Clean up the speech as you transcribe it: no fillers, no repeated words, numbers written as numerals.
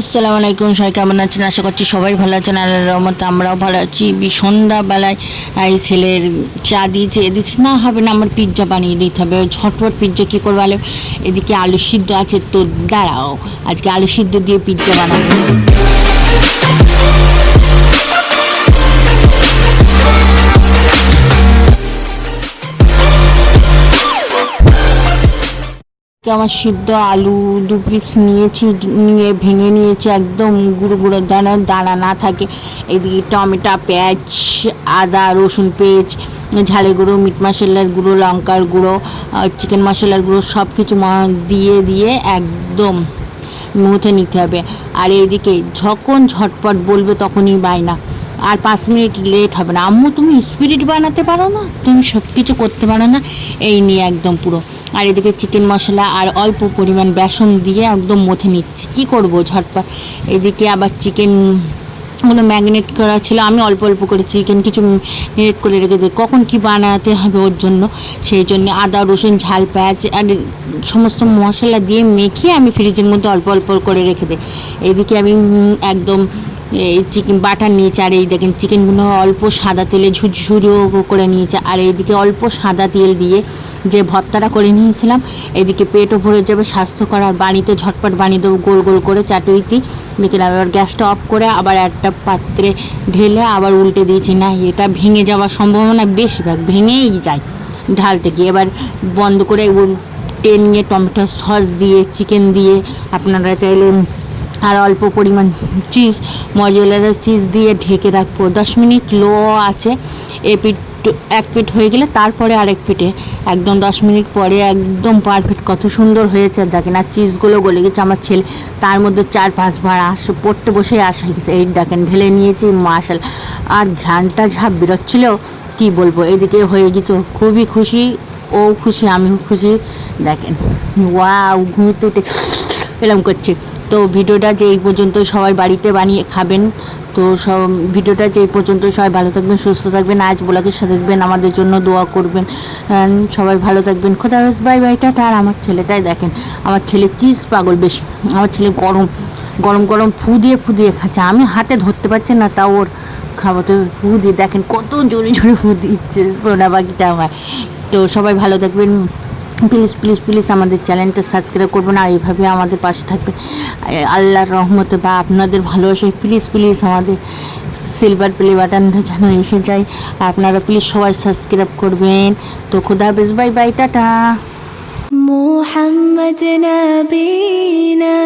আসসালামু আলাইকুম, সবাই কেমন আছেন? আশা করছি সবাই ভালো আছেন। আল্লাহর রহমতে আমরাও ভালো আছি। সন্ধ্যাবেলায় এই ছেলের চা দিয়েছে না হবে না, আমার পিৎজা বানিয়ে দিতে হবে। ঝটপট পিৎজা কী করবো আলো, এদিকে আলু সিদ্ধ আছে, তো দাঁড়াও আজকে আলু সিদ্ধ দিয়ে পিৎজা বানাবো। আমার সিদ্ধ আলু 2 পিস নিয়েছি, নিয়ে ভেঙে নিয়েছি একদম গুঁড়ো গুঁড়ো দানা দানা না থাকে। এদিকে টমেটো, পেঁয়াজ, আদা রসুন পেস্ট, ঝালের গুঁড়ো, মিট মশলার গুঁড়ো, লঙ্কার গুঁড়ো, চিকেন মশলার গুঁড়ো সব কিছু দিয়ে একদম মুথে নিতে হবে। আর এইদিকে যখন ঝটপট বলবে তখনই বায়না, আর 5 মিনিট লেট হবে না। আম্মু তুমি স্পিরিট বানাতে পারো না, তুমি সব কিছু করতে পারো না, এই নিয়ে একদম পুরো। আর এদিকে চিকেন মশলা আর অল্প পরিমাণ বেসন দিয়ে একদম মথে নিচ্ছি, কী করবো ঝটপট। এদিকে আবার চিকেনগুলো ম্যারিনেট করা ছিল, আমি অল্প অল্প করে চিকেন কিছু ম্যারিনেট করে রেখে দিই, কখন কি বানাতে হবে ওর জন্য। সেই জন্য আদা রসুন ঝাল পেঁয়াজ আর সমস্ত মশলা দিয়ে মেখে আমি ফ্রিজের মধ্যে অল্প অল্প করে রেখে দিই। এদিকে আমি একদম এই চিকেন বাটার নিয়েছি, আর এই দেখেন চিকেনগুলো অল্প সাদা তেলে ঝুরঝুরো করে নিয়েছে। আর এইদিকে অল্প সাদা তেল দিয়ে যে ভর্তাটা করে নিয়েছিলাম, এদিকে পেটও ভরে যাবে, স্বাস্থ্যকর আর বাড়িতে ঝটপট বানিয়ে দেবো গোল গোল করে চাটুইটি নিয়েছিলাম। এবার গ্যাসটা অফ করে আবার একটা পাত্রে ঢেলে আবার উল্টে দিয়েছি, না এটা ভেঙে যাওয়ার সম্ভাবনা বেশিরভাগ ভেঙেই যায় ঢালতে গিয়ে। এবার বন্ধ করে উল্টে নিয়ে টমেটো সস দিয়ে চিকেন দিয়ে আপনারা চাইলে আর অল্প পরিমাণ চিজ, মজেলার চিজ দিয়ে ঢেকে রাখবো 10 মিনিট লো আছে। এক পিঠ হয়ে গেলে তারপরে আরেক পিঠে একদম 10 মিনিট পরে একদম পারফেক্ট কত সুন্দর হয়েছে দেখেন। আর চিজগুলো গলে গেছে, আমার ছেলে তার মধ্যে 4-5 বার পড়তে বসে আসা গেছে। এই দেখেন ঢেলে নিয়েছি মাশাল, আর ঘ্রাণটা যা বেরোচ্ছিল কী বলবো। এদিকে হয়ে গেছে, খুবই খুশি, ও খুশি আমিও খুশি। দেখেন ওয়াও, ঘুমিতে উঠে এরকম করছে। তো ভিডিওটা যে এই পর্যন্ত, সবাই বাড়িতে বানিয়ে খাবেন। তো ভিডিওটা যে এই পর্যন্ত, সবাই ভালো থাকবেন, সুস্থ থাকবেন, আজ ব্লগের সাথে থাকবেন, আমাদের জন্য দোয়া করবেন। সবাই ভালো থাকবেন, খোদা হাফেজ, বাই বাই, টাটা। আর আমার ছেলেটাই দেখেন, আমার ছেলে চিজ পাগল বেশি। আমার ছেলে গরম গরম গরম ফু দিয়ে খাচ্ছে, আমি হাতে ধরতে পারছি না, তাও ওর খাওয়াতে ফু দিয়ে দেখেন কত জোরে জোরে ফু দিচ্ছে সোনা পাখিটা আমার। তো সবাই ভালো থাকবেন, প্লিজ প্লিজ প্লিজ আমাদের চ্যানেলটা সাবস্ক্রাইব করবেন, আর এইভাবে আমাদের পাশে থাকবেন। আল্লাহর রহমতে বা আপনাদের ভালোবাসায় প্লিজ প্লিজ আমাদের সিলভার প্লে বাটনটা যেন এসে যায়। আপনারা প্লিজ সবাই সাবস্ক্রাইব করবেন। তো খোদা হাফেজ, বাই বাই, টাটা। মোহাম্মদ নবীনা